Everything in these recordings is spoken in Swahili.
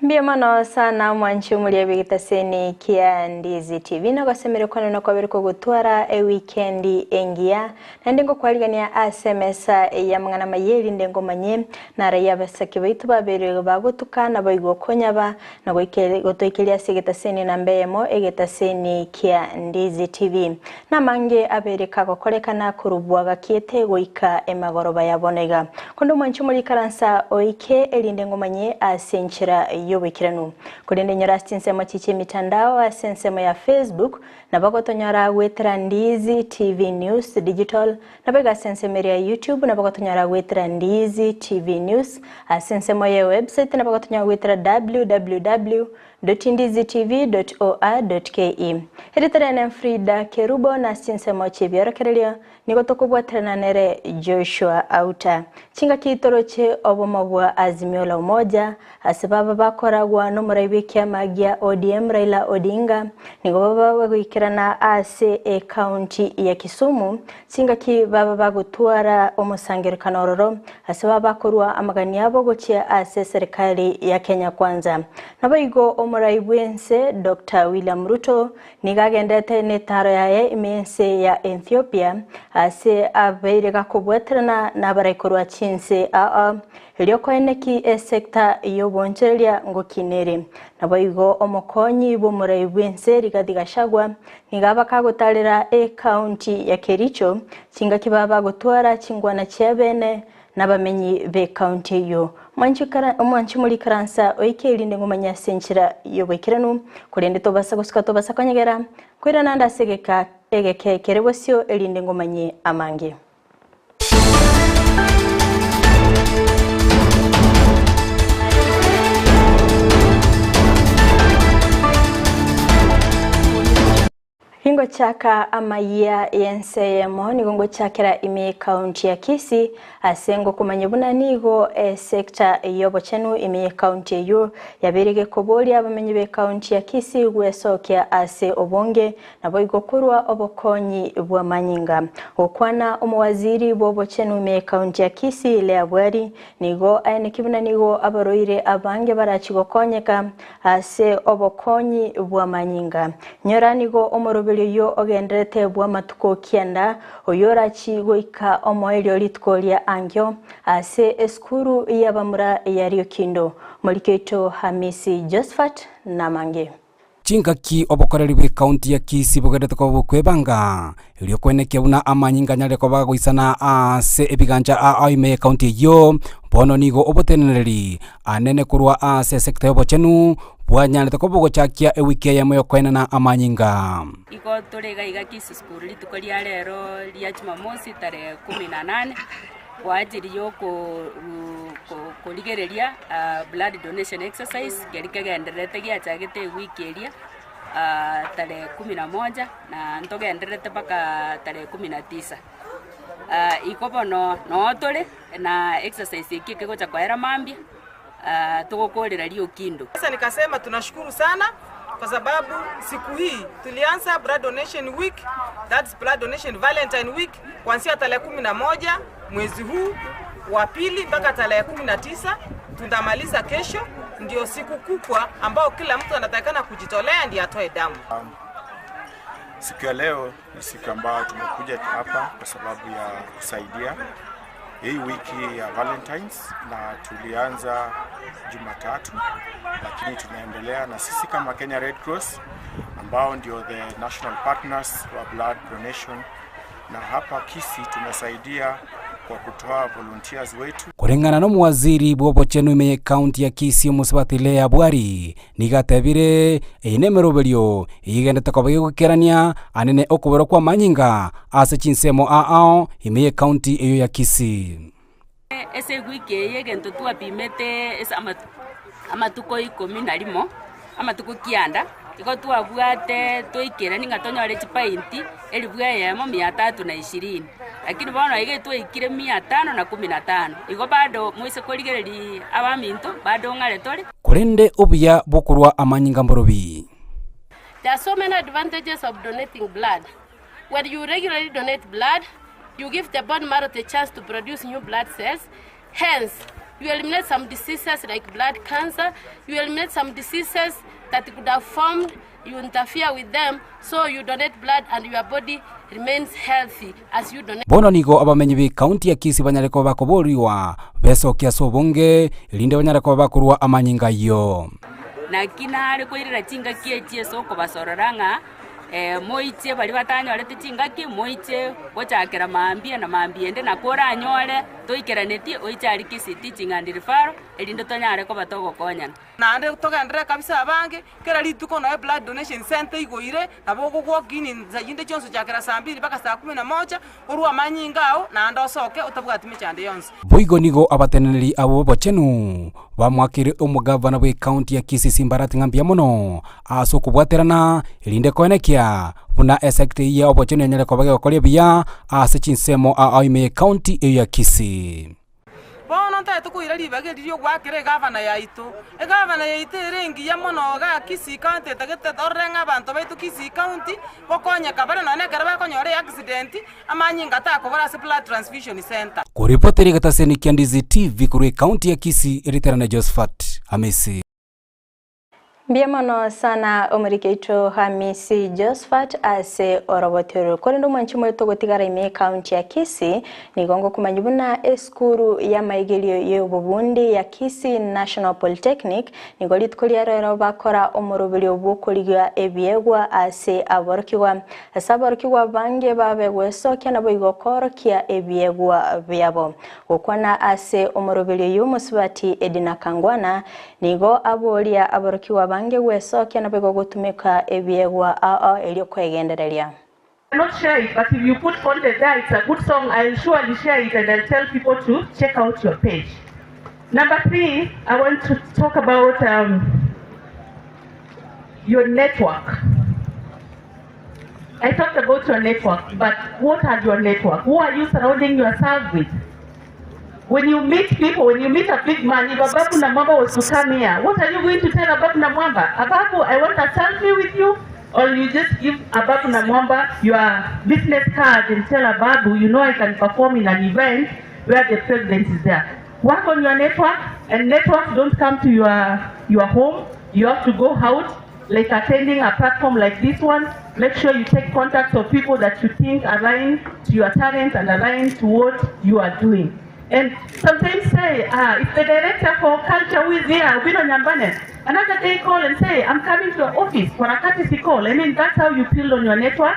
Mbiamano sana mwanchu mulia bigitaseni kia ndizi TV na gasemere kono no kwaberiko gutwara weekend engia ndengo kwaligania SMS ya mangana mayeli ndengo manye na raya basaki baitu babere bagutukana bayigo konyaba na gotoikelia sigitaseni na mbeyemo egetaseni kia ndizi TV na mange abereka gokorekana kurubwaga kiete goika emagoroba yabonega kondo mwanchu muri karansa oike elindengo manye asenchira YAYA kulinde nyora sinsemo chiche mitandao asensemo ya Facebook na bagotonyora wetra ndizi TV News Digital na bega sensemo ya YouTube na bagotonyora wetra ndizi TV News asensemo ya website na bagotonyora wetra www.ndizitv.or.ke Heritarene Fridah Kerubo na sinsemo chibiorokerelia nigotokobwatrana nere Joshua Auta chinga kitoroche obomabwa azimio la umoja asibaba bakoragwa no murabikia magia ODM Raila Odinga nigobaba gwikirana ase county ya Kisumu chinga ki baba bagutwara omusangirikano ororo asibaba bakorwa amagani yabo gochia ase serikali ya Kenya kwanza nabayigo OMOROBERIO Dr. William Ruto nigagendete netaro yaye imense ya Ethiopia ase abeirega kubwetrana na baraikorwa chinse LIOKOENYARA sector y'obonchereria GOKINIA nabayigo omokonyi b'OMOROBERIO rigadigashagwa nigaba kagotalera county ya Kericho chinga kibaba gutwara chingwana cyabene nabamenyi be county yo mwanchu muri karansa oikelinde ngomanya senchira yobekiranu kurende tobasa gusika tobasa konyegera kwira nanda segeka egeke kerebosyo elinde ngomanye amange Hingo chaka Amayia Ensa Eyemo nigongo chakera ime county ya Kisii asengo kumanyebuna nigo sector yobochenu ime county yo yaberege koboli abamenyi be county ya Kisii gwesokia ase obonge nabo igokurwa obokonyi bw'amanyinga okwana omwaziri bobochenu ime county ya Kisii leabwari nigo ayenekibuna nigo abaroire abange barachigokonyeka ase obokonyi bw'amanyinga nyora nigo OMOROBERIO yo ogenderete bwa matuko kianda oyorachi goika omoelio litkolia angyo ase eskuru yabamura yario kindo moliketo Hamisi Josephat namange Chingaki obokoreri county ya Kisii bogerete ko bokwebanga LIOKOENYARA una amanyinga nyale ko bagoisana ase ebiganja aime county yo bono nigo obotenereri anene kurwa ase sector yobochenu bwanyane ko bogochakia wiki ya moyo koenana amanyinga iko torega iga Kisii school litukoria lero lya Jumamosi tarehe 18 kwa ajili yo koligereria blood donation exercise gerikegenderete giachagete wiki elia tarehe 11 na ntogenderete paka tarehe 19 iko bono notore na exercise ikike gocha kwaera mambia tugokorera lio kindo. Sasa nikasema tunashukuru sana kwa sababu siku hii tulianza blood donation week, that's blood donation Valentine week kuanzia tarehe 11 mwezi huu wa pili mpaka tarehe 19 tunamaliza kesho, ndio siku kubwa ambao kila mtu anatakana kujitolea ndiye atoe damu. Siku ya leo ni siku ambayo tumekuja hapa kwa sababu ya kusaidia hii wiki ya Valentines na tulianza Jumatatu, lakini tunaendelea na sisi kama Kenya Red Cross ambao ndio the national partners wa blood donation, na hapa Kisii tumesaidia kwa kutoa volunteers wetu. Kurengana no mwaziri bobochenu ime county ya Kisii musibatile abwari nigatebire OMOROBERIO igendete ko BWATIA anene okubero kwa manyinga ase chinsemo ime county eyo ya Kisii ese wiki yegento twapimete esa amatuko 10 amatuko kianda iko twabwate toikerani ngatonyore chipainti elibweyemo 320 lakini bwana ige twaikire 515 iko bado mwise koligereri abaminto bado ngale tole kurende obuya bokorwa amanyinga mborobi. There are so many advantages of donating blood. When you regularly donate blood, you give the bone marrow the chance to produce new blood cells. Hence, You eliminate some diseases like blood cancer. You eliminate some diseases that could have formed. You interfere with them, so you donate blood and your body remains healthy as you donate. Bono nigo abamenyi bi county ya Kisii banyareko bakoboriwa beso kya sobonge ilinde banyareko bakurwa amanyinga yo. Na kinare ko irira chingakie chieso ko basororanga moiche bali batanyolete chingaki moiche gochakera maambia na maambiende na kora anyole toikeraneti oichari Kisii teaching and referral elinde tonyare ko batogo konya na ande togandira kabisa abange kera lituko na blood donation center igoire naboko gwokini zayinde chonso chakera saa 2 mpaka saa 11 urwa amanyingao na ando soke utabwatime chande yonse boigo nigo abateneri abo bochenu bamwakire umugavana bwe county ya Kisii Simbarati ngambia mono aso kubwaterana ilinde koenekia buna esekte ya obochenu nyere ko bage kolia bia ase chinsemo Amayia County ya Kisii. Bono ntaye kuira libage lirio gwakire gavana ya ito gavana ya ito rengi ya mono ga Kisii County tagete dorenga abantu baitu Kisii County bokonya kabare none karaba konyore accident amanyinga ta ko bara blood transfusion center kuripoteri gataseni Kiandizi TV kuri county ya Kisii eriterana Josephat Hamisi. Biamano sana omurikeito Hamisi Josephat ase orobotero korindu manchimo togotigara ime county ya Kisii nigongo kumanyibuna eskuru ya maigelio ye Burundi ya Kisii National Polytechnic nigoli tkuliarero bakora OMOROBERIO bokoliga ebiegwa ase aborkiwa asaborkiwa bange babegweso kana boigokoro kia ebiegwa byabo okwana ase OMOROBERIO yumusubati Edina Kangwana nigo abolia aborkiwa bange weso kena bego gotumeka ebiegwa elio kwegendereria. Not share it, but if you put content there, it's a good song. I'll surely share it and I'll tell people to check out your page. Number 3, I want to talk about your network. I talked about your network, but what are your network? Who are you surrounding yourself with? When you meet people, when you meet a big man, if Ababu Namwamba was to come here, what are you going to tell Ababu Namwamba? Ababu, I want a selfie with you? Or you just give Ababu Namwamba your business card and tell Ababu, you know I can perform in an event where the president is there. Work on your network, and networks don't come to your home. You have to go out, like attending a platform like this one. Make sure you take contacts of people that you think align to your talent and align to what you are doing. And sometimes say, if the director for culture who is here, another day call and say, I'm coming to your office for a courtesy call. I mean, that's how you build on your network,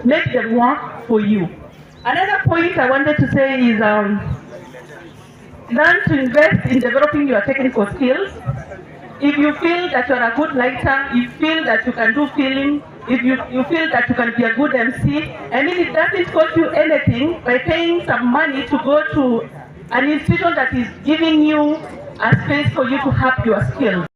make them work for you. Another point I wanted to say is learn to invest in developing your technical skills. If you feel that you're a good lighter, you feel that you can do filming, if you feel that you can be a good MC, I mean, it doesn't cost you anything by paying some money to go to an institution that is giving you a space for you to have your skills.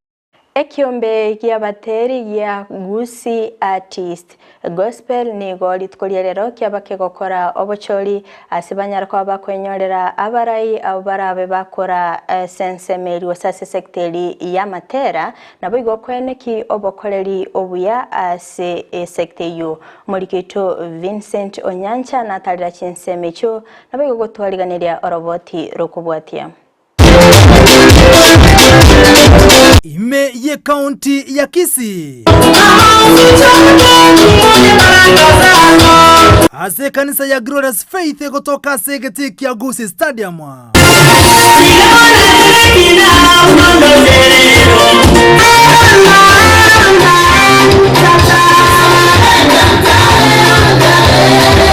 Ekiombe gia bateri gia Gusii artist gospel ni goli tkulielero kia bake gokora obochori asibanyara kwa bakwenyorera abarai au barabe bakora sensemeri wasase sekteri ya matera na boigo kweneki obokoreri obuya ase sekteyu murikito Vincent Onyancha na talira chinsemecho na boigo gotwaliganiria oroboti rokubwatia. Ime ye county ya Kisii ase kanisa ya Glorious Faith kutoka segeti ya Gusii Stadium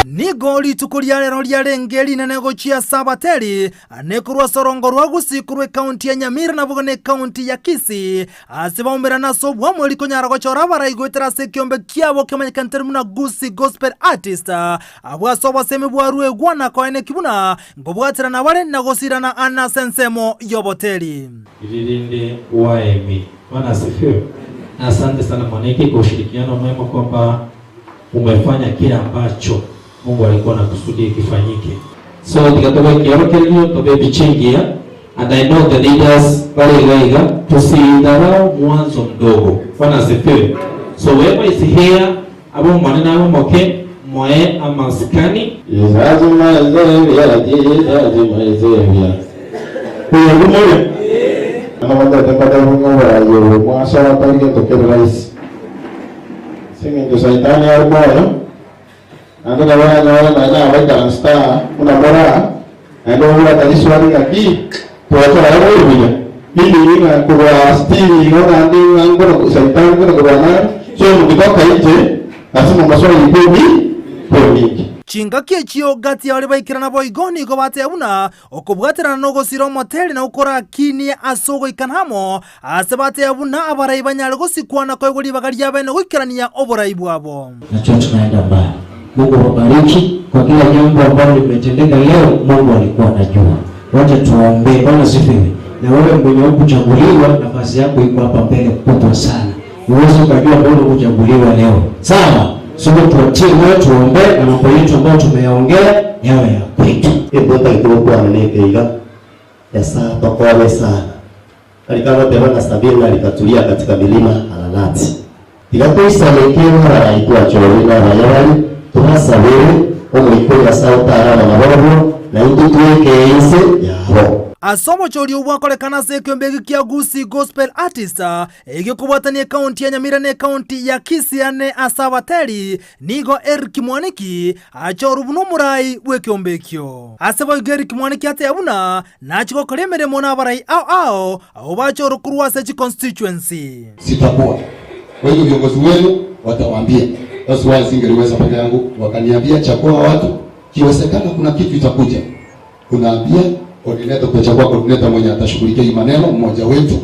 ni goli tukuliarero liarengeli na negochia sabateri anekurwa sorongo rwa Gusii kurwe county ya Nyamira na bugone county ya Kisii asibaombera naso bwamwe likonyara gochora baraigwetera sekiombe kiabo kemanyikanteri muna Gusii gospel artist abwaso baseme bwarwe gwana koene kibuna ngobwatira na bale nagosirana ana sensemo yoboteli ilinde YAYA. Bwana asifiwe. Na asante sana mwaniki kwa ushirikiano mwema kwamba umefanya kile ambacho Mungu alikuwa anakusudia kifanyike. So tikatoka kiorokelio tobe bichingia and I know the leaders pale Gaiga tusidharau mwanzo mdogo. Bwana asifiwe. So whoever is here abo manena abo moke moe amaskani lazima zevia Kuya gumoya. Namanda tempada ngora yo mwasa tangi tokero rais. Singi ndo saitani armoyo. Ando na wana weka star una mora. Ando ula taniswali aki. Tuacha hapo hivi. Mimi kwa stili ngora ndi ngora saitani ngora na so mukitoka nje lazima maswali ipewi mingi. Chingaki ekio gati ya baikirana boigoni ko batebuna okubwaterana no gosira moteli na ukora kini asogo ikanhamo asebate yabuna abarai banyale gosikwana ko goli bagaria bene gukirania oborai bwabo. Nacho tunaenda mbali. Mungu wabariki kwa kila jambo ambalo limetendeka leo. Mungu alikuwa anajua. Wacha tuombe. Bwana sifiwe. Na wewe mwenye kuchaguliwa, nafasi yako iko hapa mbele kubwa sana. Uwezo kujua mbona kuchaguliwa leo. Sawa? Sio tuatie moyo tuombe na mambo yetu ambayo tumeyaongea yawe ya kwetu. Ebota kidogo amenekeiga. Yasa tokole sana. Alikama tena sabini alikatulia katika milima Alalati. Tigakoisa lekeo haikuwa chorina na yawali tuhasa wewe omuikoya sauta na mabobo na tutuweke inse yao. Asomo chori ubwakolekana sekyombe kia Gusii gospel artist egikubwatania county ya Nyamira ne county ya Kisii ane asabateri nigo Kimwaniki achoru buno murai wekyombe-kyo asebo Kimwaniki ate yabuna nachiko kolemere mona barai ao bachoru kuruwase chi constituency. Sitakuwa wengi viongozi wenu watawaambia basi wao singeliweza peke yangu wakaniambia chakua watu kiwezekana kuna kitu itakuja kunaambia coordinator tutachagua coordinator mwenye atashughulikia hii maneno mmoja wetu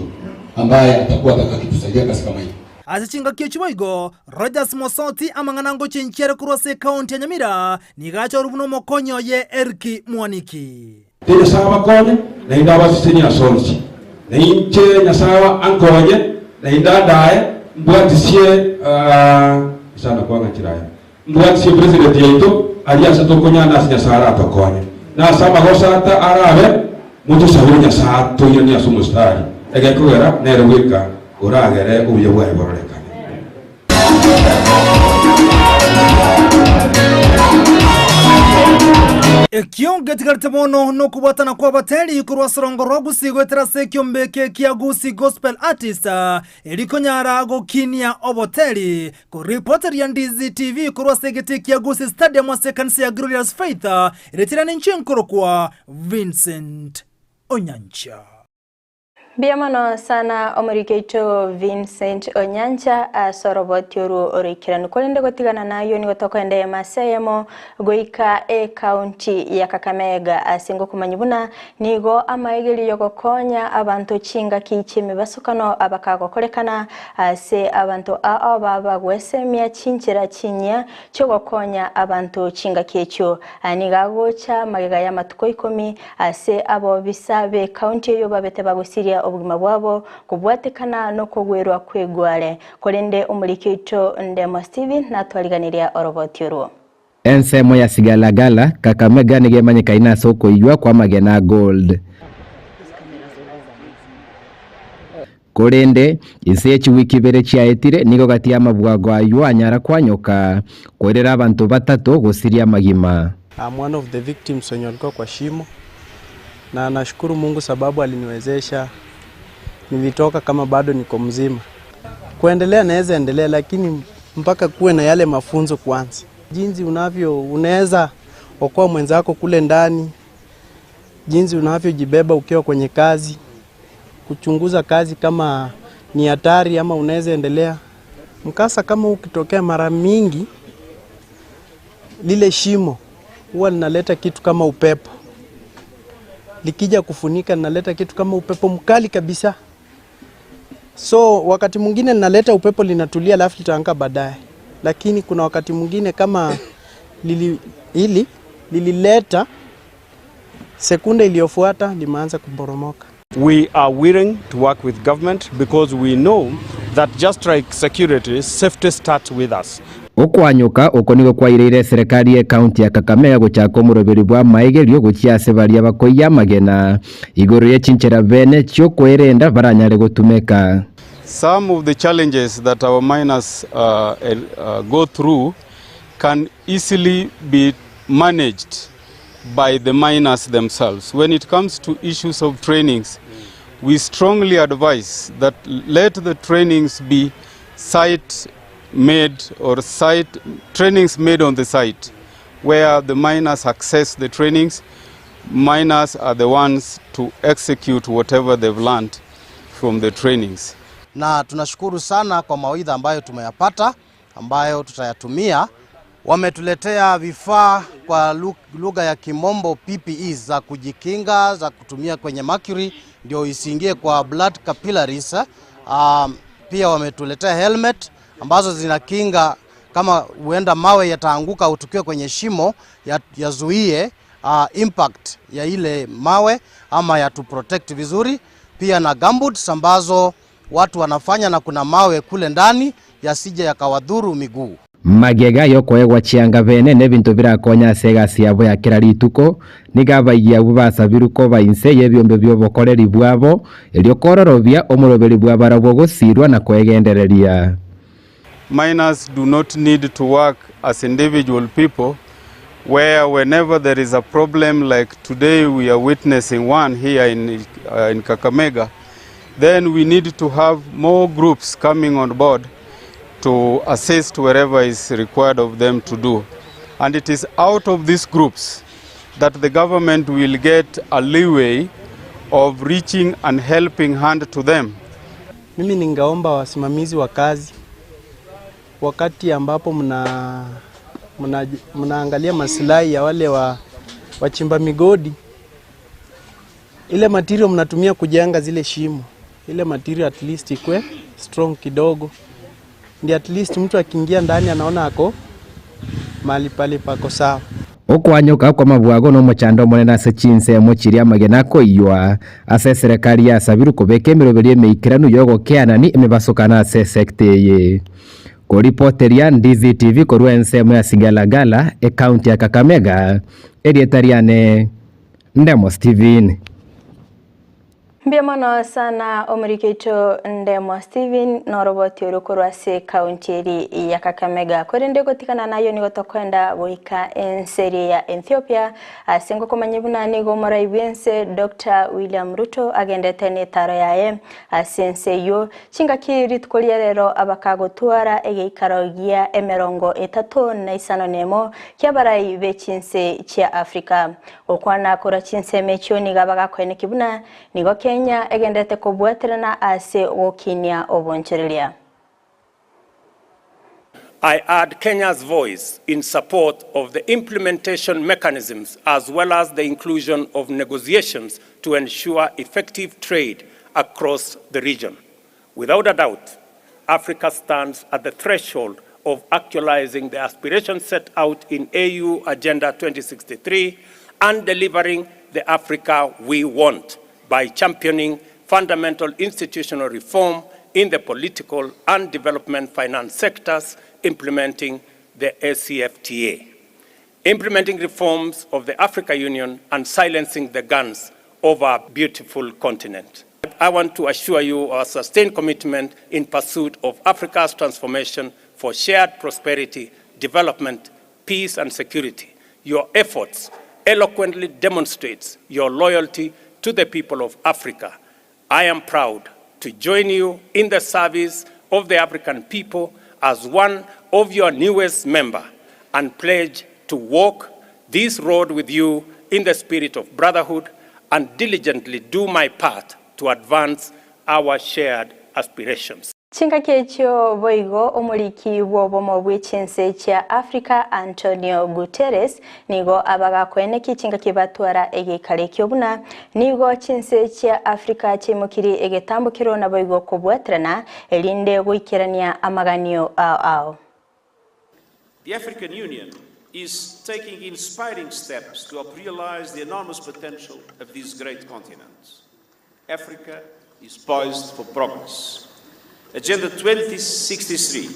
ambaye atakuwa atakakitusaidia katika maisha. Azichinga kiyochiboigo Rogers Mosoti amanganango chinchere kurose county ya Nyamira nigacho rubuno mokonyo ye Kimwaniki. Tena sawa kone na indawa sisini asonzi. Na inche nyasawa ankonye na indadae mbwatisie sana kwanga chiraya. Mbwatisie president yetu alianza tokonya nasi nyasara atokonye. Na sama hosata arabe mutu sahunya sato yoni asumustari egekugera nerwika uragere uye bwa boroleka. Ekionge tigartemono no kubatana kwa bateli kurwa sorongoro Gusii gwetera sekyombe kia Gusii gospel artist ERIKONYARA GOKINIA oboteli ku reporter ya Ndizi TV kurwa segete kia Gusii stadium wa sekansi ya Glorious Faith iretirana nchenkoro kwa Vincent Onyancha. Biamano sana omurikeito Vincent Onyancha asorobotioru orikirani kolende gotigana nayo ni gotoka ende maseyemo goika county ya Kakamega asingo kumanyibuna nigo amaegeli yogokonya abantu chinga kichime basukano abakago kolekana ase abantu baba gwesemia chinchira chinya cyo gokonya abantu chinga kicho anigago cha magega ya matuko 10 ase abo bisabe county yo babete bagusiria obugima bwabo kubwatikana no kugwerwa kwegwale kolende umulikito Ndemo Steven na twaliganiria orobotioruo. Ensemo ya sigalagala Kakamega nigemanyika ina soko iywa kwa magena gold. Kolende isechi wiki bere chiaetire nigo gati ya mabwago aywa anyara kwanyoka kwerera abantu batatu gusiria magima. I'm one of the victims wenye walikuwa kwa shimo na nashukuru Mungu sababu aliniwezesha nilitoka kama bado niko mzima. Kuendelea naweza endelea lakini mpaka kuwe na yale mafunzo kwanza. Jinsi unaweza okoa mwenzako kule ndani. Jinsi unavyojibeba ukiwa kwenye kazi. Kuchunguza kazi kama ni hatari ama unaweza endelea. Mkasa kama ukitokea mara mingi lile shimo huwa linaleta kitu kama upepo. Likija kufunika linaleta kitu kama upepo mkali kabisa. So wakati mwingine linaleta upepo linatulia alafu litaanguka baadaye. Lakini kuna wakati mwingine kama lilileta sekunde iliyofuata limeanza kuboromoka. We are willing to work with government because we know that just like security, safety starts with us. Okwanyuka okonigo kwa ireire serikali ya county ya Kakamega guchako OMOROBERIO bwa maegerio guchiase baria bakoya magena igoro ye chinchera bene cyo kwerenda baranyare gotumeka. Some of the challenges that our miners go through can easily be managed by the miners themselves. When it comes to issues of trainings, we strongly advise that let the trainings be site-made or trainings made on the site where the miners access the trainings. Miners are the ones to execute whatever they've learned from the trainings. Na tunashukuru sana kwa mawaidha ambayo tumeyapata ambayo tutayatumia. Wametuletea vifaa kwa lugha ya Kimombo PPEs za kujikinga za kutumia kwenye mercury ndio isiingie kwa blood capillaries. Pia wametuletea helmet ambazo zinakinga kama huenda mawe yataanguka utukiwa kwenye shimo yazuie impact ya ile mawe ama ya to protect vizuri. Pia na gumboots ambazo watu wanafanya na kuna mawe kule ndani yasije yakawadhuru miguu. Magega yokoegwa chianga bene nebintu birakonya sega siabo ya kirarituko nigabaigia bubasabiru ko bainse yebyombe byobokoreri bwabo eliokororobia omoroberi bwabarabo gusirwa na kwegendereria. Miners do not need to work as individual people, where whenever there is a problem like today we are witnessing one here in Kakamega, then we need to have more groups coming on board to assist wherever is required of them to do. And it is out of these groups that the government will get a leeway of reaching and helping hand to them. Mimi ningeomba wasimamizi wa kazi wakati ambapo mnaangalia maslahi ya wale wachimba migodi, ile material mnatumia kujenga zile shimo, ile material at least ikwe strong kidogo, ndi at least mtu akiingia ndani anaona ako mali pale pako sawa. Okwanyoka kwa mabwago no mochando monena se chinse mochiria magena koiywa ase serikali ya sabiru kobeke miroberie meikiranu yogo keanani emebasokana se sekteye. Koripoteria Ndizi TV korwa ensemo ya Sigalagala county ya Kakamega erietariane Ndemo Steven. Mbiamano sana omurikecho Ndemo Steven noroboti urukurwa se county ya Kakamega korende gotikana nayo nigotokwenda boika enseri ya Ethiopia asengo komanyibuna nigo moraibense Dr. William Ruto agendete ne taro yae asense yo chinga kiritkolia rero abakagotwara egeikarogia emerongo etato na isano nemo kyabarai bechinse chia Afrika okwana kora chinse mecho nigabaga kwene kibuna nigo Kenya egendete kubwatirana ase GOKINIA OBOONCHORERIA. I add Kenya's voice in support of the implementation mechanisms as well as the inclusion of negotiations to ensure effective trade across the region. Without a doubt, Africa stands at the threshold of actualizing the aspirations set out in AU Agenda 2063 and delivering the Africa we want by championing fundamental institutional reform in the political and development finance sectors, implementing the ACFTA, implementing reforms of the Africa Union and silencing the guns of our beautiful continent. I want to assure you our sustained commitment in pursuit of Africa's transformation for shared prosperity, development, peace and security. Your efforts eloquently demonstrates your loyalty to the people of Africa. I am proud to join you in the service of the African people as one of your newest members and pledge to walk this road with you in the spirit of brotherhood and diligently do my part to advance our shared aspirations. Chinga kecho boigo omuliki wobomo bwechinse cha Africa Antonio Guterres nigo abaga kweneki chinga kibatwara egekale kyobuna nigo chinse cha Africa chimukiri egetambukiro na boigo kubwatrana elinde goikerania amaganio ao. The African Union is taking inspiring steps to realize the enormous potential of these great continents. Africa is poised for progress. Agenda 2063,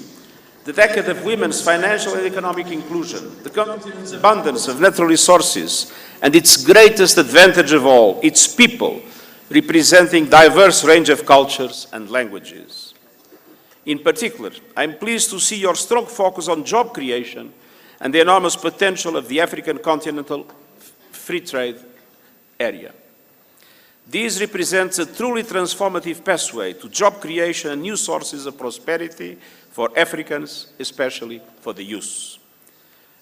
the decade of women's financial and economic inclusion, the continent's abundance of natural resources, and its greatest advantage of all, its people, representing diverse range of cultures and languages. In particular, I'm pleased to see your strong focus on job creation and the enormous potential of the African continental free trade area. This represents a truly transformative pathway to job creation and new sources of prosperity for Africans, especially for the youth.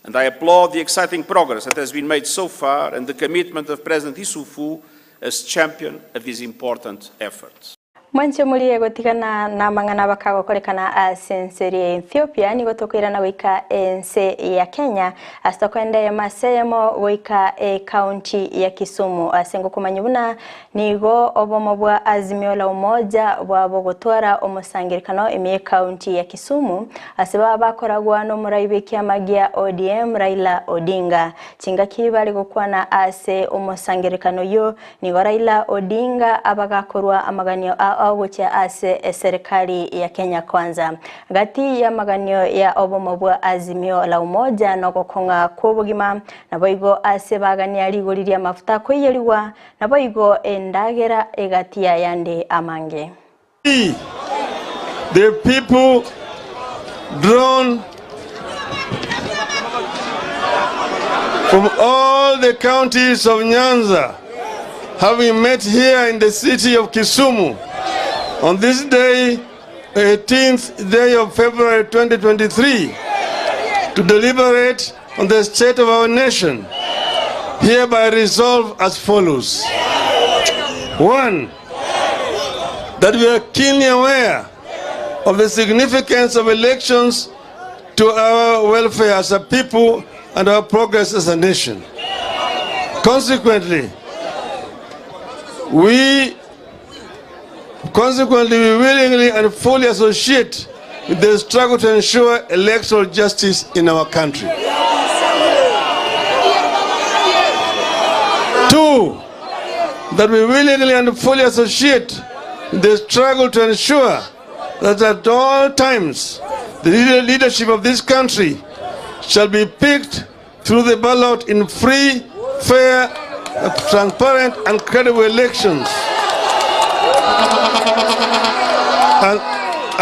And I applaud the exciting progress that has been made so far and the commitment of President Issoufou as champion of these important efforts. Mwanche muliye gotikana na mangana bakago kolekana asenseri Ethiopia ni gotokwira na wika ense ya Kenya astokwende ya masemo wika county ya Kisumu asengo kumanyibuna nigo obomobwa azimio la umoja wa bogotwara omusangirikano emiye county ya Kisumu asiba bakoragwa no muraibe magia ODM Raila Odinga chinga kibali gukwana ase omusangirikano yo nigo Raila Odinga abagakorwa amaganio augocha ase serikali ya Kenya kwanza gati ya maganio ya obomobwa azimio la umoja no gokonga kubugima na boigo ase bagania ligoriria mafuta kwiyeriwa na boigo endagera egatia yande amange. The people drawn from all the counties of Nyanza having met here in the city of Kisumu on this day, 18th day of February 2023, to deliberate on the state of our nation, hereby resolve as follows. 1. That we are keenly aware of the significance of elections to our welfare as a people and our progress as a nation. Consequently, we willingly and fully associate with the struggle to ensure electoral justice in our country. 2, that we willingly and fully associate with the struggle to ensure that at all times the leadership of this country shall be picked through the ballot in free, fair, transparent and credible elections.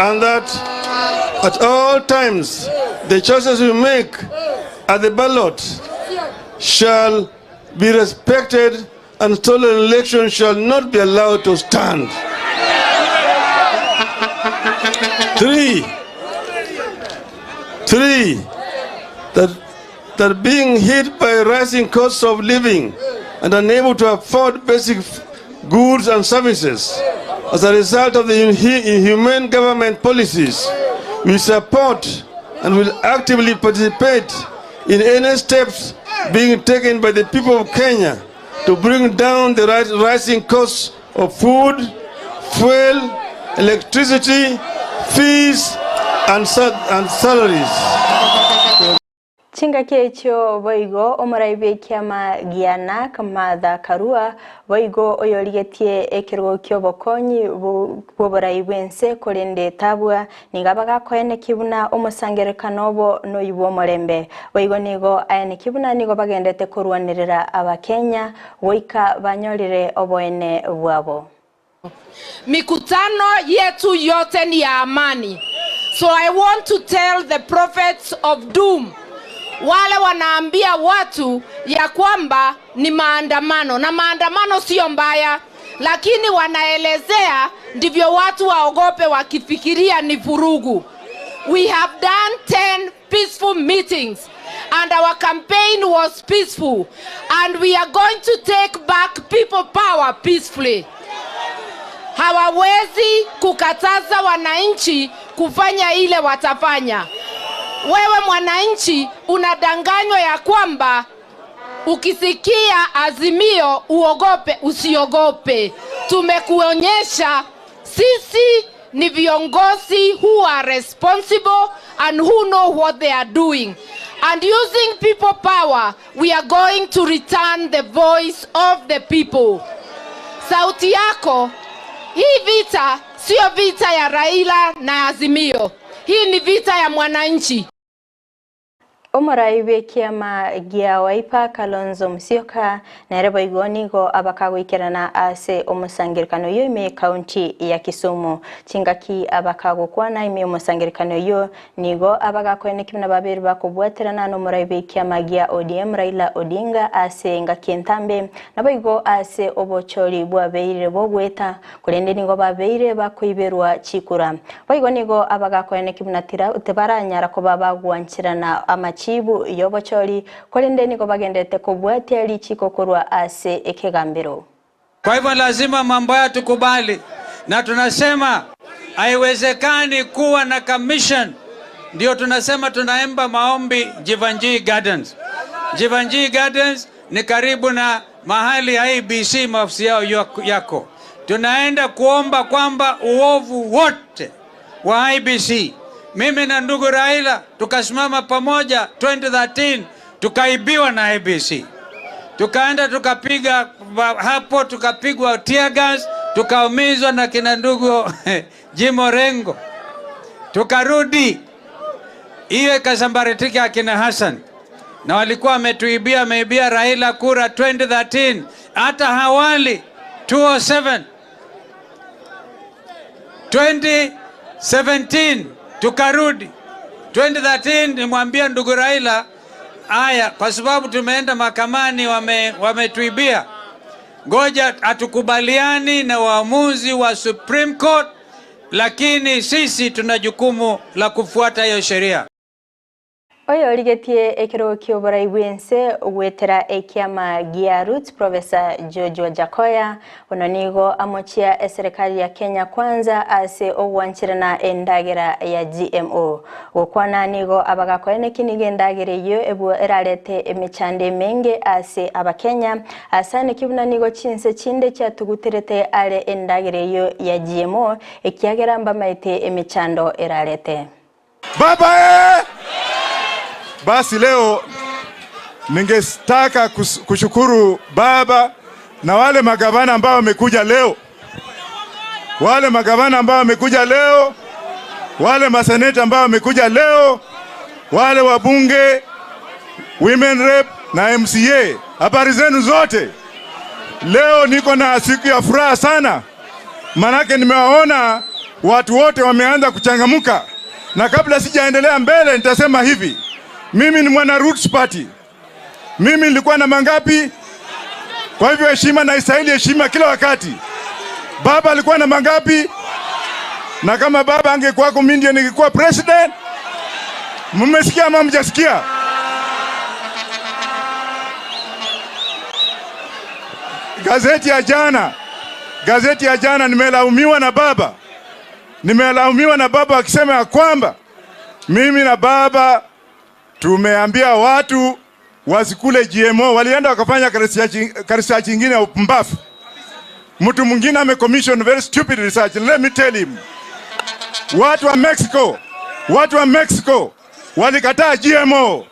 And that at all times the choices we make at the ballot shall be respected and stolen elections shall not be allowed to stand. 3, that being hit by rising costs of living and unable to afford basic goods and services as a result of the inhumane government policies, we support and will actively participate in any steps being taken by the people of Kenya to bring down the rising costs of food, fuel, electricity, fees, and salaries. Chinga kecho boigo omoraibe kiama giana kamadha karua boigo oyoligetie Kerubo kyobokonyi boboraibense kolende tabwa nigabaga koene kibuna omusangerekano bo noyibo OMOREMBE boigo nigo ayane kibuna nigo bagendete kurwanirira abakenya woika banyorire oboene bwabo. Mikutano yetu yote ni ya amani. So I want to tell the prophets of doom, wale wanaambia watu ya kwamba ni maandamano, na maandamano sio mbaya, lakini wanaelezea ndivyo watu waogope wakifikiria ni vurugu. We have done 10 peaceful meetings and our campaign was peaceful, and we are going to take back people power peacefully. Hawawezi kukataza wananchi kufanya ile watafanya. Wewe mwananchi unadanganywa ya kwamba ukisikia azimio uogope, usiogope. Tumekuonyesha sisi ni viongozi who are responsible and who know what they are doing. And using people power, we are going to return the voice of the people. Sauti yako, hii vita sio vita ya Raila na Azimio. Hii ni vita ya mwananchi. Omoraibe kiama gia waipa Kalonzo Musyoka nerebo igonigo abakagwikirana ase omusangirikano yo ime county ya Kisumu chingaki abakagukwana ime omusangirikano yo nigo abagakoenekibina babiri bakobwaterana no moraibe kiama gia ODM Raila Odinga ase ngakentambe naboigo ase obochori bwabeire bogweta kulende nigo babeire bakoiberwa chikura boigo nigo abagakoenekibina tira utebaranyara ko babagwanchirana chibu yobochori kolende niko bagendete kubwatia RICHIKO kurwa ase ekegambiro. Kwa hivyo lazima mambo haya tukubali na tunasema haiwezekani kuwa na commission. Ndio tunasema tunaemba maombi Jivanjii Gardens. Jivanjii Gardens ni karibu na mahali IBC maofisi yao yako. Tunaenda kuomba kwamba uovu wote wa IBC, mimi na ndugu Raila tukasimama pamoja 2013 tukaibiwa na IBC. Tukaenda tukapiga hapo, tukapigwa tear gas, tukaumizwa na kina ndugu Jimo Rengo. Tukarudi iwe kasambaritiki akina Hassan. Na walikuwa ameibia Raila kura 2013. Hata hawali 2007 2017 tukarudi 2013. Nimwambia ndugu Raila, aya kwa sababu tumeenda mahakamani wametuibia, ngoja atukubaliani na waamuzi wa Supreme Court, lakini sisi tuna jukumu la kufuata hiyo sheria. Oyo ligetie ekero kiobora ibwense wetera ekiama gia Roots Professor Jojo Jakoya ononigo amochia serikali ya Kenya kwanza ase ogwanchirana endagera ya GMO okwana nigo abagakoenekini endagera yo ebu erarete emechande menge ase abakenya asane kibuna nigo chinse chinde cyatuguterete ale endagera yo ya GMO ekiagera mbamaite emechando erarete baba. Basi leo ningetaka kushukuru baba na wale magavana ambao wamekuja leo. Wale magavana ambao wamekuja leo, wale maseneta ambao wamekuja leo, wale wabunge, women rep na MCA. Habari zenu zote. Leo niko na siku ya furaha sana. Manake nimewaona watu wote wameanza kuchangamuka. Na kabla sijaendelea mbele nitasema hivi. Mimi ni mwana Roots Party. Mimi nilikuwa na mangapi? Kwa hivyo heshima na istahili heshima kila wakati. Baba alikuwa na mangapi? Na kama baba angekuwa mimi ndiye ningekuwa president. Mmesikia ama mjasikia? Gazeti ya jana nimelaumiwa na baba. Nimelaumiwa na baba akisema ya kwamba mimi na baba tumeambia watu wasikule GMO. Walienda wakafanya research nyingine ya upumbavu. Mtu mwingine amecommission very stupid research. Let me tell him. Watu wa Mexico walikataa GMO.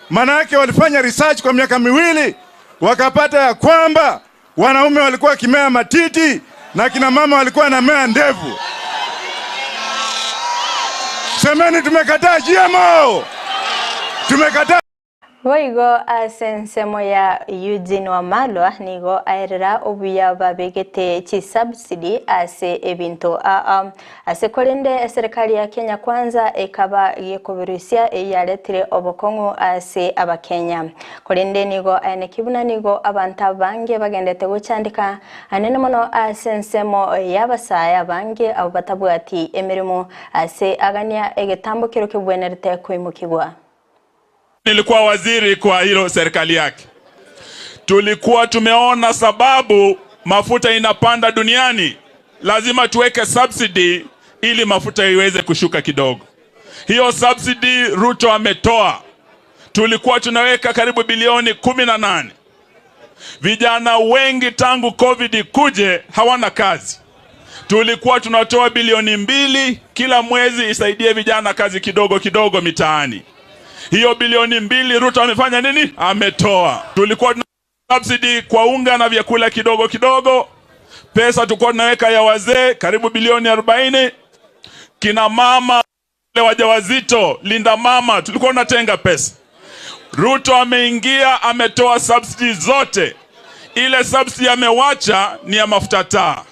Manake walifanya research kwa miaka miwili, wakapata ya kwamba wanaume walikuwa kimea matiti na kina mama walikuwa na mea ndevu. Semeni tumekataa GMO. Tumekataa. Boigo asensemo ya Eugene Wamalwa nigo aerera obuya babegete chi subsidy ase ebinto ase kolende serikali ya Kenya kwanza ekaba yekoberusia eyaletire obokongo ase abakenya kolende nigo anekibuna nigo abanta bange bagendete guchandika anene mono asensemo yabasaya bange abatabwati emirimo ase agania egetambukiro kibwenerete kuimukigwa. Nilikuwa waziri kwa hilo serikali yake. Tulikuwa tumeona sababu mafuta inapanda duniani, lazima tuweke subsidy ili mafuta iweze kushuka kidogo. Hiyo subsidy Ruto ametoa. Tulikuwa tunaweka karibu bilioni 18. Vijana wengi tangu COVID kuje hawana kazi. Tulikuwa tunatoa bilioni 2 kila mwezi isaidie vijana kazi kidogo kidogo mitaani. Hiyo bilioni 2 Ruto amefanya nini? Ametoa. Tulikuwa tuna subsidy kwa unga na vyakula kidogo kidogo. Pesa tulikuwa tunaweka ya wazee karibu bilioni 40. Kina mama wale wajawazito, linda mama, tulikuwa tunatenga pesa. Ruto ameingia, ametoa subsidy zote. Ile subsidy amewacha ni ya mafuta taa.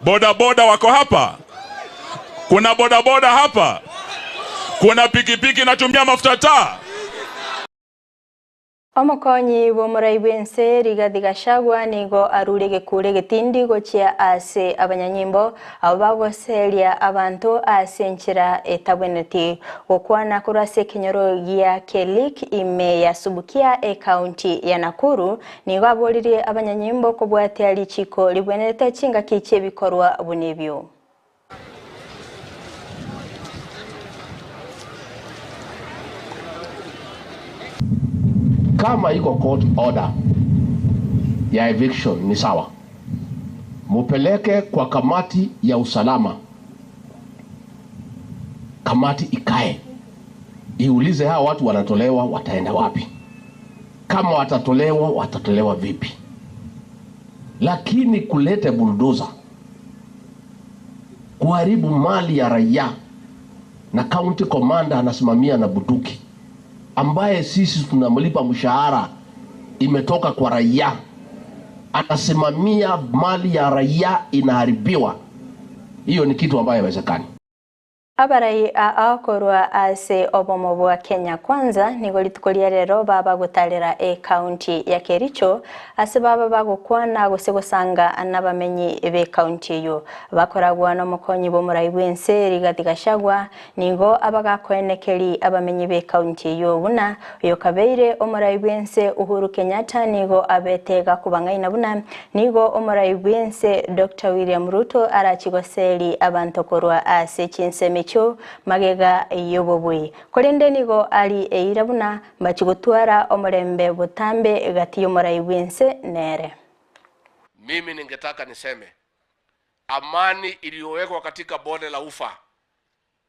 Bodaboda wako hapa? Kuna bodaboda hapa? Kuna pikipiki natumia mafuta taa? Omukonyi bw'omurayi Ense Rigathi Gachagua nigo arure gekure getindi gochia ase abanyanyimbo abo bagoseria abantu ase enchira etabweneti gokwana kurase kinyoro gia Kelik ime ya Subukia county ya Nakuru nigo aboririe abanyanyimbo kobwatia RICHIKO RIBWENERETE chinga kiche bikorwa bunebyo. Kama iko court order ya eviction ni sawa, mupeleke kwa kamati ya usalama, kamati ikae iulize hawa watu wanatolewa wataenda wapi, kama watatolewa vipi. Lakini kulete bulldozer kuharibu mali ya raia na county commander anasimamia na buduki ambaye sisi tunamlipa mshahara imetoka kwa raia, anasimamia mali ya raia inaharibiwa, hiyo ni kitu ambayo haiwezekani. Abarai akorwa ase obomo bwa Kenya kwanza nigo litukolia rero baba gutalera county ya Kericho ase baba bagukwana gusanga anabamenyi be county yo bakoragwa no mukonyi bw'omurayi Ense Rigathi Gachagua nigo abagakoenekeri abamenyi be county yo buna yo kabeire omurayi Ense Uhuru Kenyatta nigo abetega kubangaina buna nigo omurayi Ense Dr. William Ruto arachigoseri abantu korwa ase chinseme cho magega yobobwe kolende nigo ali EIRA buna bachigutwara OMOREMBE BOTAMBE gati y'omurayi Ense nere. Mimi ningetaka niseme amani iliyowekwa katika bonde la Ufa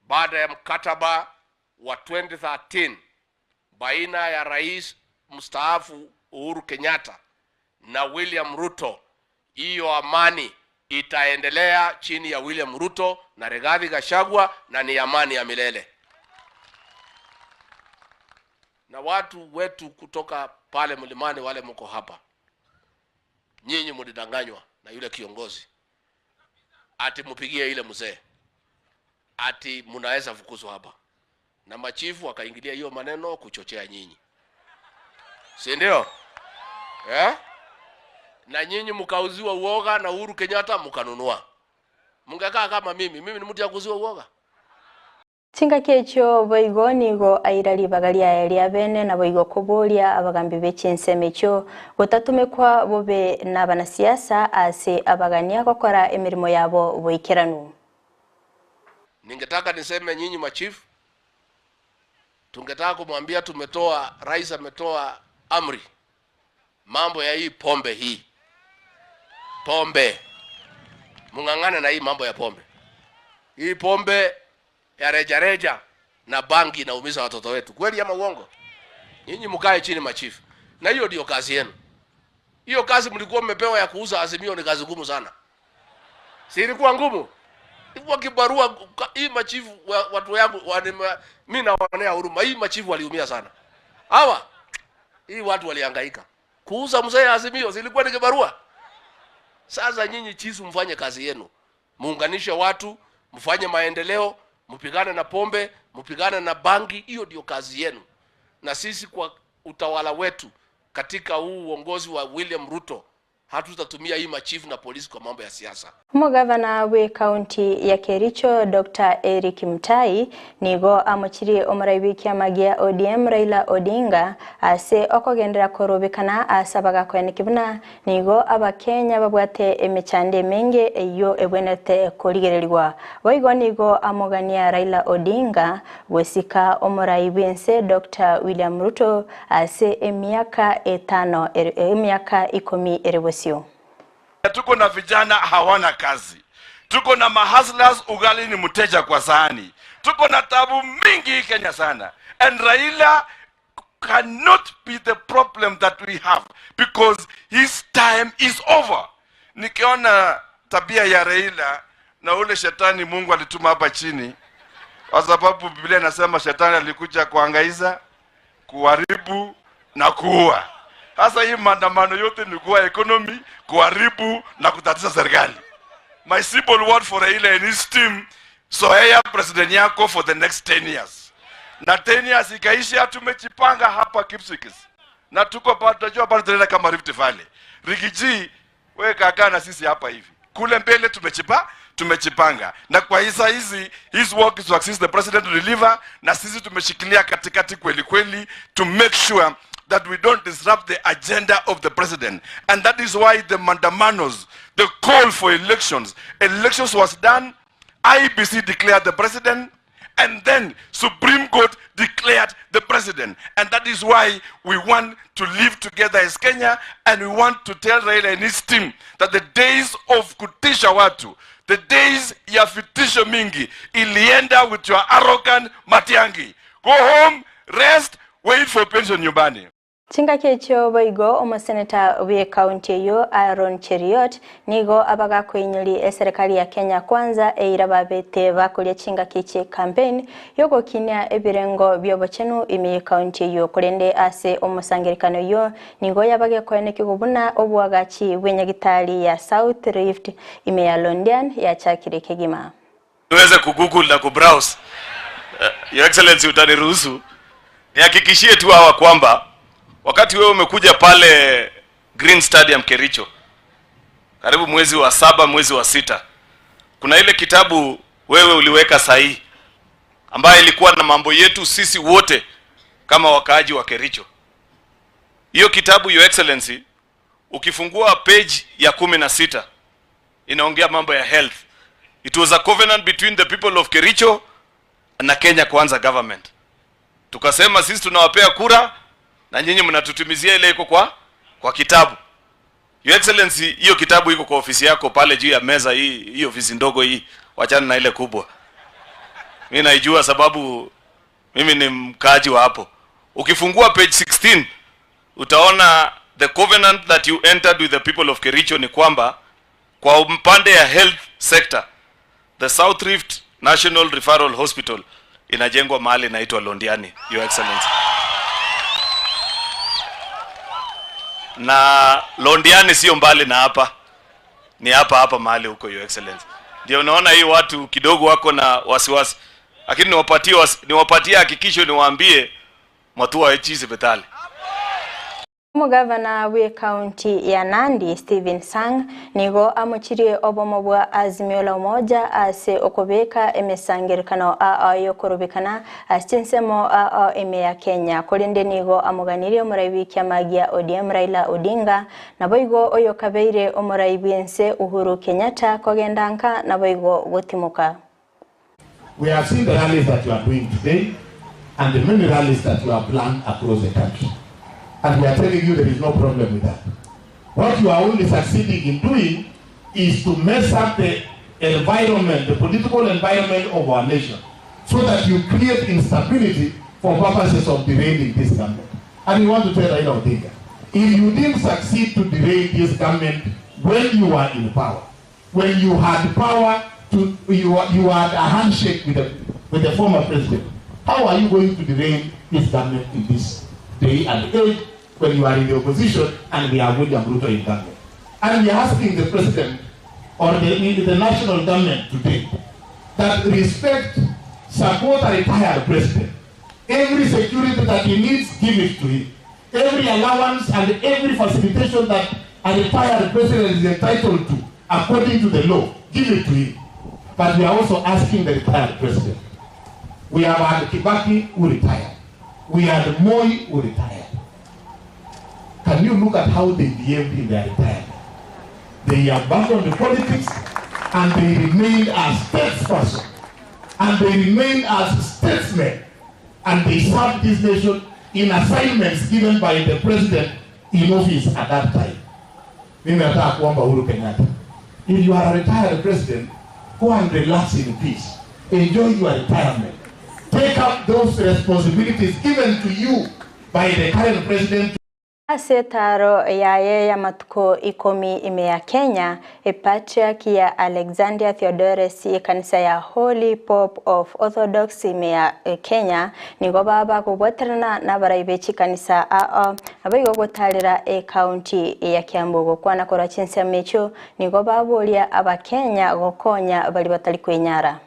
baada ya mkataba wa 2013 baina ya rais mstaafu Uhuru Kenyatta na William Ruto, hiyo amani itaendelea chini ya William Ruto na Rigathi Gachagua na ni amani ya milele. Na watu wetu kutoka pale mlimani wale mko hapa, nyinyi mlidanganywa na yule kiongozi ati mupigie ile mzee ati mnaweza fukuzwa hapa, na machifu wakaingilia hiyo maneno kuchochea nyinyi, si ndio? Na nyinyi mkauziwa uoga na Uhuru Kenyatta mkanunua. Mungekaa kama mimi ni mtu ya kuuziwa uoga. Chinga kecho boigo nigo airari bagalia elia bene na boigo kobolia abagambi bechinseme cho GOTUMEKWA BOBE na banasiasa ase abagania gukora emirimo yabo boikeranu. Ningetaka niseme nyinyi machief, tungetaka kumwambia rais ametoa amri mambo ya hii pombe hii. Pombe. Mungangane na hii mambo ya pombe. Hii pombe ya rejareja na bangi inaumiza watoto wetu. Kweli ama uongo? Nyinyi mkae chini machifu. Na hiyo ndio kazi yenu. Hiyo kazi mlikuwa mmepewa ya kuuza Azimio ni kazi ngumu sana. Si ilikuwa ngumu? Ilikuwa kibarua hii machifu watu yangu mimi nawaonea huruma. Hii machifu waliumia sana. Hawa hii watu walihangaika. Kuuza mzee Azimio zilikuwa ni kibarua. Sasa nyinyi chisu mfanye kazi yenu. Muunganishe watu, mfanye maendeleo, mpigane na pombe, mpigane na bangi, hiyo ndio kazi yenu. Na sisi kwa utawala wetu katika huu uongozi wa William Ruto hatutatumia hii machifu na polisi kwa mambo ya siasa. Mugavana we county ya Kericho Dr. Eric Mutai nigo amuchiri omurayi kyamagia ODM Raila Odinga ase okogendera korobekana asabaga kwenekibuna nigo abakenya babwate emechande menge eyo ebwenete korigererwa boigo nigo amugania Raila Odinga wesika omurayi Ense Dr. William Ruto ase emiaka 5 emiaka 10 erewesio. Tuko na vijana hawana kazi. Tuko na mahustlers ugali ni mteja kwa sahani. Tuko na tabu mingi Kenya sana. And Raila cannot be the problem that we have because his time is over. Nikiona tabia ya Raila na ule shetani Mungu alituma hapa chini, kwa sababu Biblia inasema shetani alikuja kuangaiza, kuharibu, na kuua. Sasa hii maandamano yote ni kuwa economy, kuharibu na kutatiza serikali. My simple word for Raila and his team, soea president yako for the next 10 years. Na 10 years ikaisha, tumechipanga hapa Kipsigis. Na tuko tunajua bado tunaenda kama Rift Valley. Rigiji, wewe kaka na sisi hapa hivi. Kule mbele tumechipanga. Na kwa hizi his work is to assist the president to deliver, na sisi tumeshikilia katikati kweli kweli to make sure that we don't disrupt the agenda of the president. And that is why the mandamanos, the call for elections was done, IBC declared the president, and then Supreme Court declared the president. And that is why we want to live together as Kenya, and we want to tell Raila and his team that the days of kutisha watu, the days ya vitisho mingi, ilienda with your arrogant Matiangi. Go home, rest, wait for pension nyumbani. Chinga kecho boigo omoseneta we county yo Aaron Cheriot nigo abaga kwenyuli serikali ya Kenya kwanza EIRA babete bakulia chinga kiche campaign yo GOKINIA ebirengo byobochenu imi county yo kurende ase omosangirikano yo nigo yabage koeneki kubuna obwagachi bwenyagitali ya South Rift ime ya Londian ya chakire kegima. Tuweze kugoogle na kubrowse. Your Excellency utaniruhusu nihakikishie tu hawa kwamba wakati wewe umekuja pale Green Stadium Kericho karibu mwezi wa 7 mwezi wa 6, kuna ile kitabu wewe uliweka sahihi ambayo ilikuwa na mambo yetu sisi wote kama wakaaji wa Kericho. Hiyo kitabu, Your Excellency, ukifungua page ya 16 inaongea mambo ya health. It was a covenant between the people of Kericho na Kenya Kwanza government. Tukasema sisi tunawapea kura na nyinyi mnatutumizia ile iko kwa kitabu. Your Excellency, hiyo kitabu iko kwa ofisi yako pale juu ya meza hii ofisi ndogo hii, wachana na ile kubwa. Mimi naijua sababu mimi ni mkaaji wa hapo. Ukifungua page 16 utaona the covenant that you entered with the people of Kericho ni kwamba kwa upande ya health sector, the South Rift National Referral Hospital inajengwa mahali inaitwa Londiani, Your Excellency. Na Londiani sio mbali na hapa, ni hapa mahali huko, Your Excellency. Ndio unaona hii watu kidogo wako na wasiwasi, lakini niwapatie hakikisho, niwaambie matua hizi betali. Mugavana we county ya Nandi Stephen Sang nigo amuchirie obomobwa azimio la umoja ase okobeka emesangirikano ayo korobekana asinsemo eme ya Kenya kolende nigo amuganirie omuraibi kyamagia ODM Raila Odinga naboigo oyo kabeire omuraibi ense Uhuru Kenyatta kogendanka naboigo gotimuka. We have seen the rallies that you are doing today and the many rallies that you have planned across the country. And we are telling you there is no problem with that. What you are only succeeding in doing is to mess up the environment, the political environment of our nation, so that you create instability for purposes of derailing this government. And we want to tell Raila Odinga, if you didn't succeed to derail this government when you were in power, when you had power to, you had a handshake with the former president, how are you going to derail this government in this day and age when you are in the opposition and we are William Ruto in government? And we are asking the president or the national government today that respect, support a retired president. Every security that he needs, give it to him. Every allowance and every facilitation that a retired president is entitled to according to the law, give it to him. But we are also asking the retired president. We have had Kibaki who retired. We had Moi who retired. Can you look at how they behaved in their retirement? They abandoned the politics and they remained as statespersons and they remained as statesmen and they served this nation in assignments given by the president in office at that time. If you are a retired president, go and relax in peace. Enjoy your retirement. Take up those responsibilities given to you by the current president. Asetaro YAYA matuko 10 imea Kenya Patriarch ya Alexander Theodorus kanisa ya Holy Pope of Orthodox imea Kenya nigo baba kubwaterana na baraibechi kanisa abayigo gutarira county ya Kiambu kwana kora chinsa mecho nigo babolia abakenya gokonya bali batali kwenyara.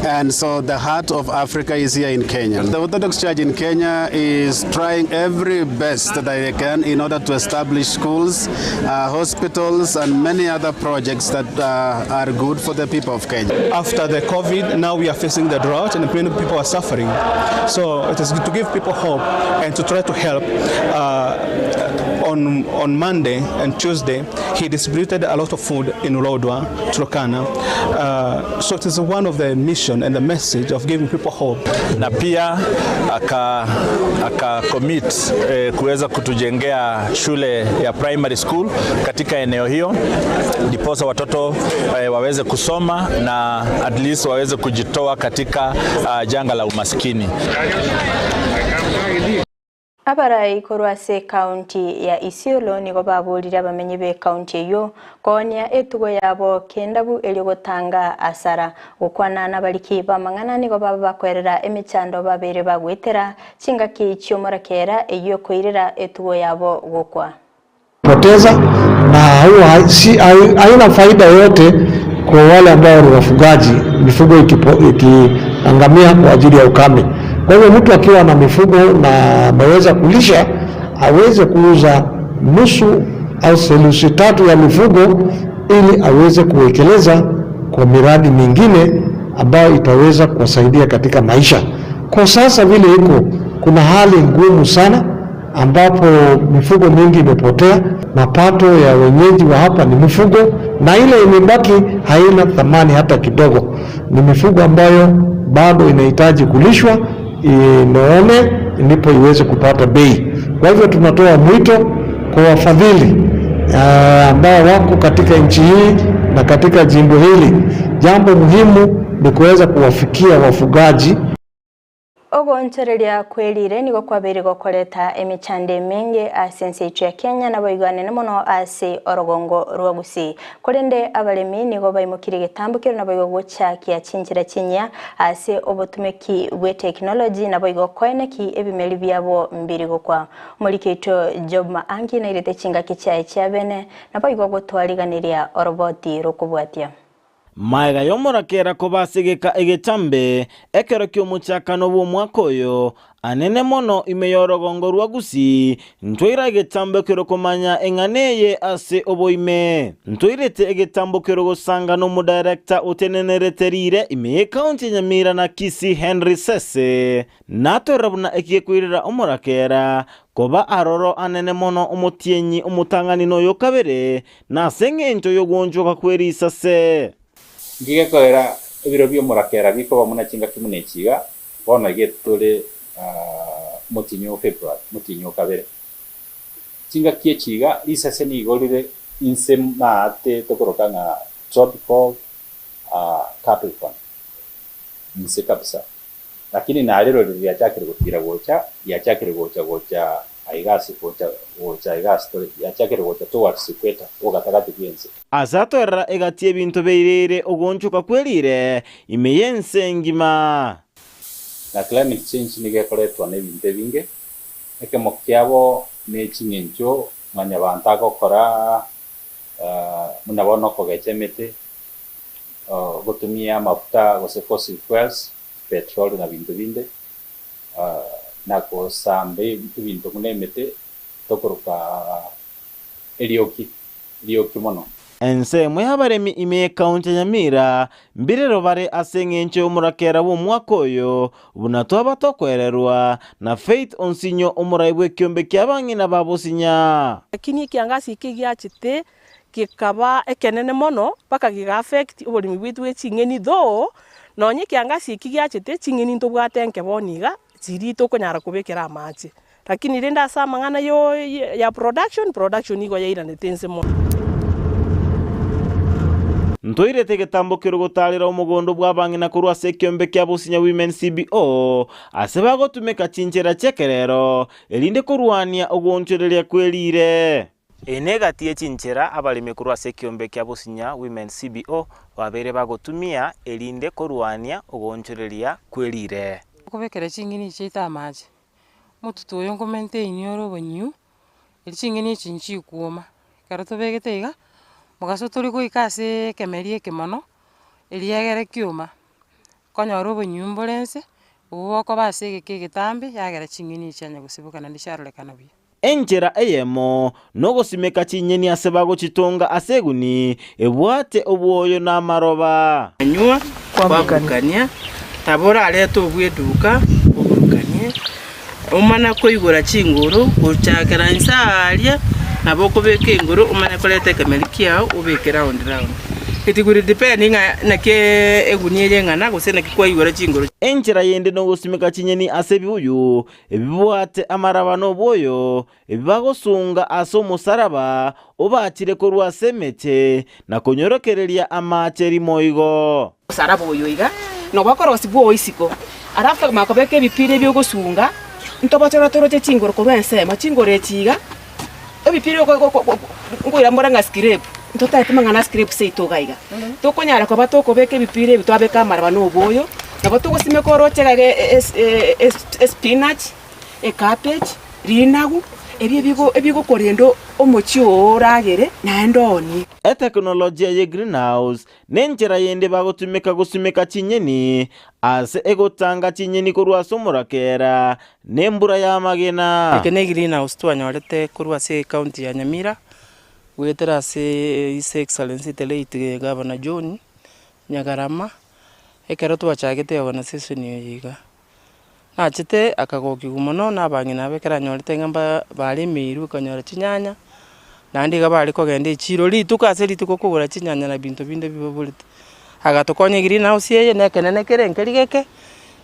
And so the heart of Africa is here in Kenya. The Orthodox Church in Kenya is trying every best that they can in order to establish schools, hospitals, and many other projects that are good for the people of Kenya. After the COVID, now we are facing the drought and many people are suffering. So it is good to give people hope and to try to help. On Monday and Tuesday, he distributed a lot of food in Lodwar, Turkana. So it is one of the mission and the message of giving people hope. Na pia aka commit kuweza kutujengea shule ya primary school katika eneo hiyo, ndiposa watoto waweze kusoma na at least waweze kujitoa katika janga la umaskini. Abarai korwase county ya Isiolo nigo baburira bamenye be county yo KONYA ETUGO yabo kendabu eligotanga asara gukwana nabaliki bamangana nigo baba bakwerera emichando babere bagwetera chingaki cy'omorakera eyo koirira ETUGO yabo gukwa poteza na huwa haina faida yote kwa wale ambao ni wafugaji, mifugo ikiangamia kwa ajili ya ukame. Kwa hivyo mtu akiwa na mifugo na ameweza kulisha, aweze kuuza nusu au theluthi tatu ya mifugo ili aweze kuwekeleza kwa miradi mingine ambayo itaweza kuwasaidia katika maisha. Kwa sasa vile iko, kuna hali ngumu sana ambapo mifugo mingi imepotea, mapato ya wenyeji wa hapa ni mifugo na ile imebaki haina thamani hata kidogo. Ni mifugo ambayo bado inahitaji kulishwa inoone ndipo iweze kupata bei. Kwa hivyo tunatoa mwito kwa wafadhili ambao wako katika nchi hii na katika jimbo hili. Jambo muhimu ni kuweza kuwafikia wafugaji. OGOONCHORERIA kwelire nigo kwabere gokoreta emichande mingi asense ya Kenya na boigane mono ase orogongo rwa Gusii korende abalemi nigo baimukire getambukiro na boigo gocha kya chinjira chinya ase obotumeki bwe technology na boigo koeneki ebimeli byabo mbiri gokwa muliketo job maangi na irete chinga kichae chabene na boigo gotwaliganiria oroboti rokubwatia Maiga yomorakera kobasigika egetambe ekero kyomuchakano bw'omwaka oyo anene mono imeyorogongo rwa Gusii ntwira egetambe kero komanya enganeye ase oboime ntwirete egetambo kero gosanga no mudirector utenenereterire imeye county Nyamira na Kisii Henry Sese natorabuna ekikwirira omorakera koba aroro anene mono omotienyi omutangani no yokabere na sengento yogonjoka kwerisa se Giga koera ebiro by'omorakera biko bamuna chinga kimune chiga bona getole motinyo February motinyo kabere chinga kie chiga lisase ni golire insem na ate tokoroka nga tropical Capricorn nse kabisa lakini na lero ya chakire gutira gocha aigasi gocha aigasi to ya chakire gocha towards equator ogatagati kwense azatorera egatie ebintu beirere ogonchuka kwelire imeyense ngima na climate change nigekoretwa n'ebintu binge ekemo kyabo n'ekinyencho manya bantu agokora munabona kogechemete gutumia mafuta gose fossil fuels petrol na bintu binde na kosambe bintu kunemete tokoroka elioki mono ense mwehabaremi ime county Nyamira mbirero bare asengenche omurakera bw'omwaka oyo bunatwa batokwererwa na Faith Onsinyo omuraibwe kyombe kyabangina babosinya lakini kiangasi kigiachite kikaba ekenene mono paka giga affect oborimi bwitu echingeni tho nonye kiangasi kigiachite chingeni ntobwatenke boniga zirito konyara kubekera amache lakini renda sa mangana yo ya production igo yaira netense mo ntwairete getambo kiro gutarira umugondo bwabang'ina kurwa ase ekiombe kia Businya Women CBO ase bagotumeka chinchera chekerero erinde kurwania ogonchoreria kwerire enegatie chinchera abalimi kurwa ase ekiombe kia Businya Women CBO babere bagotumia erinde kurwania ogonchoreria kwerire kubekera chingini chita amaji mututu oyo ngomaintain orobonyu eri chingini chinchi kuoma karo tobegete iga mugaso turi goika ase kemerie kemono eriagere kiuma konya orobonyu mborense uboko base geke getambe yagera chingini chanya gusibukana ndisharolekana bi Enchera Eyemo nogosimeka chinyeni ase bagochitonga aseguni ebwate obwoyo na maroba anywa kwabukania tabora aleto obweduka obukania umana koigora chinguru uchakera insalia nabo kobeka inguru umana kolete kemeliki yao ubekera round itiguri depending na ke egunie ngana gusena kikoigora chinguru enchera yende nogosimeka chinyeni ase biuyu ebibwate amaraba n'obwoyo ebibagosunga ase omusaraba obachire korwa semete na konyorokereria amacheri moigo saraba oyo iga no bakorosi bwo isiko arafa makobeke bipire byo gusunga ntobachora toroche chingoro korwa ensema chingoro echiga ebipire ngoira moranga script ntotaete mangana script seitogaiga tokonyara kwa batokobeke bipire bitwabeka amaraba n'obwoyo nabo tugosimeka orochegage spinach cabbage rinagu ebigo korendo omochi oragere naendoni eteknolojia ye greenhouse nenchera yende bagotumeka gusumeka chinyeni ase egotanga chinyeni korwa ase omorakera nembura ya magena ekene greenhouse twanyorete korwa ase county ya Nyamira gwetera ase His Excellency the late Governor John Nyagarama ekero twachagete yabona session yiga nachete akagoki gumono nabang'ina bekera nyorete ngamba bali miru kanyora chinyanya nandi gabali kogenda ichiro lituka ase lituko kugura chinyanya na bintu binde bibobulite agatokonye greenhouse yeye nekenene kerenkerigeke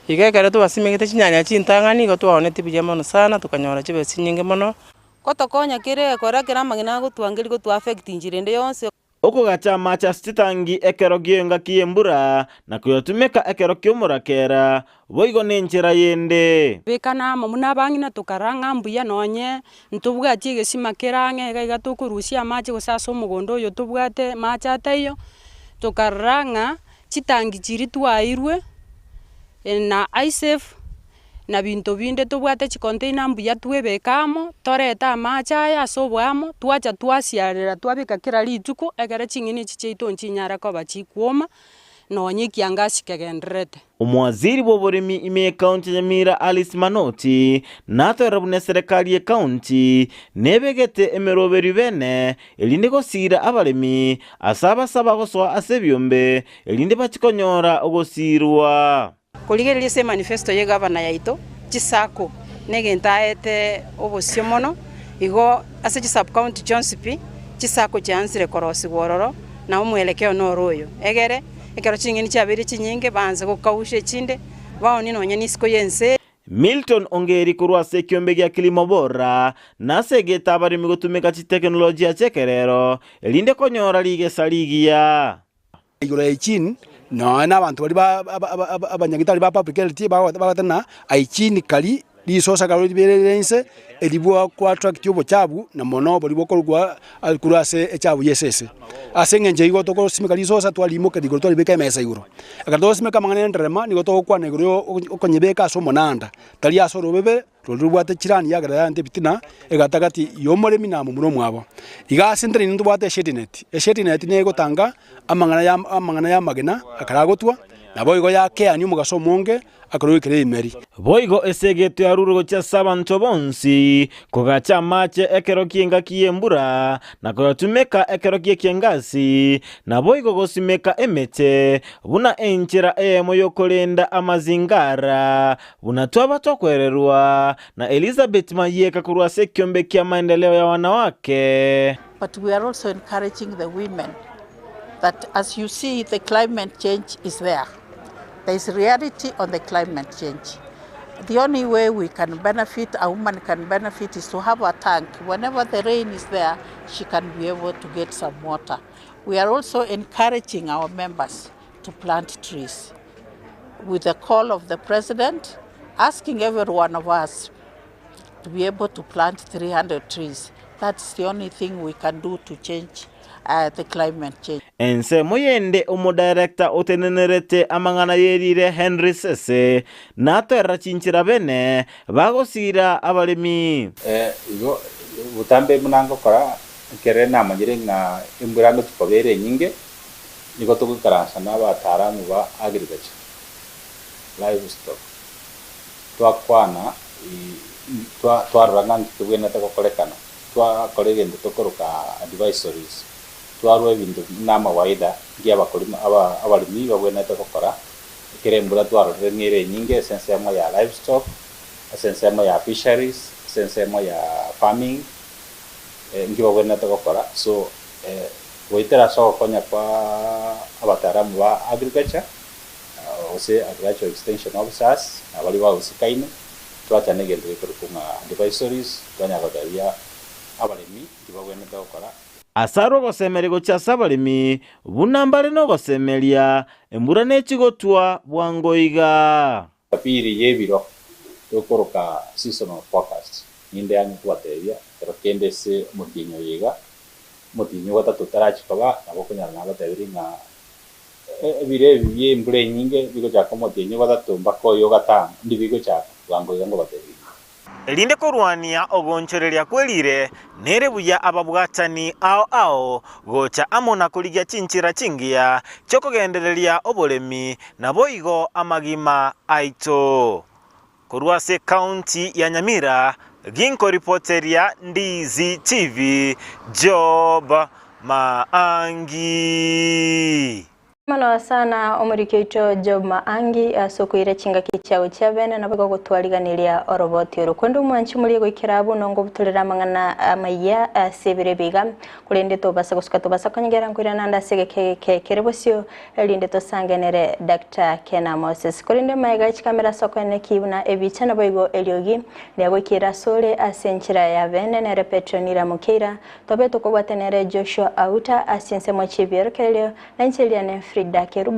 igekere twasimegete chinyanya chintang'ani gotwaonete biya mono sana tukanyora chibesi nyinge mono kotokonya kire kora kera magina gotwangeri gotu affect injirende yonse okogacha macha stitangi ekero gionga kiembura na kuyotumeka ekero kiomurakera boigo nenchera yende bekana mamuna bang'ina tukaranga mbuya nonye ntubwati gesima kerange gaiga tukurusia machi gosasa omugondo oyo tubwate macha atayo tukaranga chitangi chiri twairwe na ISF na bintu binde tubwate chicontainer mbuya twebekamo toreta amacha aya sobwamo twacha twasiarera twabika kira lituko egere ching'ini chicheito nchinyara koba chikuoma nonye kiangasi kegenderete omwaziri bw'oburimi ime county Nyamira Alice Manoti natwera bune serikali ye county nebegete emeroberio bene elinde gosira abalimi asabasaba goswa ase ebiombe elinde bachikonyora ogosirwa kuligereria se manifesto ye governor yaito chisako negentaete obosio mono igo ase sub county Johnsipi chisako chansire korosi gororo na omwelekeo noroyo egere ekero ching'ini chabiri chinyinge banze gokaushe chinde baoni nonye nisiko yense Milton Ongeri kurwa ase ekiombe gia kilimo bora nasegeta abarimi gotumeka chiteknolojia chekerero elinde konyora ligesa ligia igura ichin no na abantu bali abanyagitari ba public health bagatana aichini kali lisosa kalo liberense elibwa kwa attract yobo chabu na mono bali bokorwa alkurase echabu yesese asenge nje igo toko simeka lisosa twalimo ke digoro twalibeka mesa iguro akato simeka mangane ndrema nigo toko kwa negoro okonyebeka so monanda tali asoro bebe rulubwate chirani yagara nte bitina egatagati yomoremi na muno mwabo iga sentre nindu bwate shetinet nego tanga amangana ya magena akaragotwa na boigo ya keani mugaso monge akorwikire imeri boigo esegeto ya ruro cha sabanto bonsi kogacha mache ekero kienga kiembura na koyotumeka ekero kiengasi na boigo gosimeka emete buna enchera Eyemo yokolenda amazingara buna twaba tokwererwa na Elizabeth Mayeka kurwa sekiombe kia maendeleo ya wanawake. But we are also encouraging the women that as you see the climate change is there. There is reality on the climate change. The only way we can benefit, a woman can benefit, is to have a tank. Whenever the rain is there, she can be able to get some water. We are also encouraging our members to plant trees with the call of the President, asking every one of us to be able to plant 300 trees. That's the only thing we can do to change the climate change. Ense moyende director otenenerete amangana yerire Henry Sese natera chinchira bene bagosira abalemi butambe munango kora kerena amanyire nga imburango tukobere nyinge niko tukukaransa n'abataramu ba agriculture livestock twakwana twaranga tugenda tukokolekana twakorege ndutokoroka advisories twarwe bintu n'amawaida by'abakolima abalimi babwena tukokora kerembura twarore ngire nyinge sense ya livestock sense ya fisheries sense ya farming ngiba bwena tukokora so waitera so konya kwa abataramu ba agriculture ose agriculture extension officers abali ba usikaine twatanegere kurukunga advisories twanyagaria abalimi ngiba bwena tukokora asaro gosemerego cha sabalimi bunambale no gosemelia embura n'ekigotwa bwangoiga papiri yebiro tokoroka seasonal forecast ninde yanyu twateria pero kendese mutinyo yiga mutinyo gatatu tarachikaba abokonyara n'abatabiri nga ebire biye embure nyinge bigo chako mutinyo gatatu mbako yo gatano ndibigo chako bwangoiga ngo batabiri elinde korwania ogonchoreria kwelire nere buya ababwatani ao gocha amona kuligia chinchira chingia chokogendereria obolemi na boigo amagima aito Kurwase County ya Nyamira ginko reporteria Ndizi TV Job Maangi Mano sana omurikito Job Maangi asokuire chinga kichawe chavene na bego gutwariganiria oroboti urukwendo mwanchi muri gwikirabu nongo butulira mangana Amayia sebire biga kulende to basa gusuka to basa konyegera ngwira nanda sege Kerubo elinde to sangenere Dr. Kena Moses kulende maiga chikamera SOKOENYARA na ebicha na boigo eliogi ne gwikira sole asenchira ya vene na repetronira mukira tobe to kobwatenere Joshua Auta asiense mochibiro kelio na nchelia ne Fridah Kerubo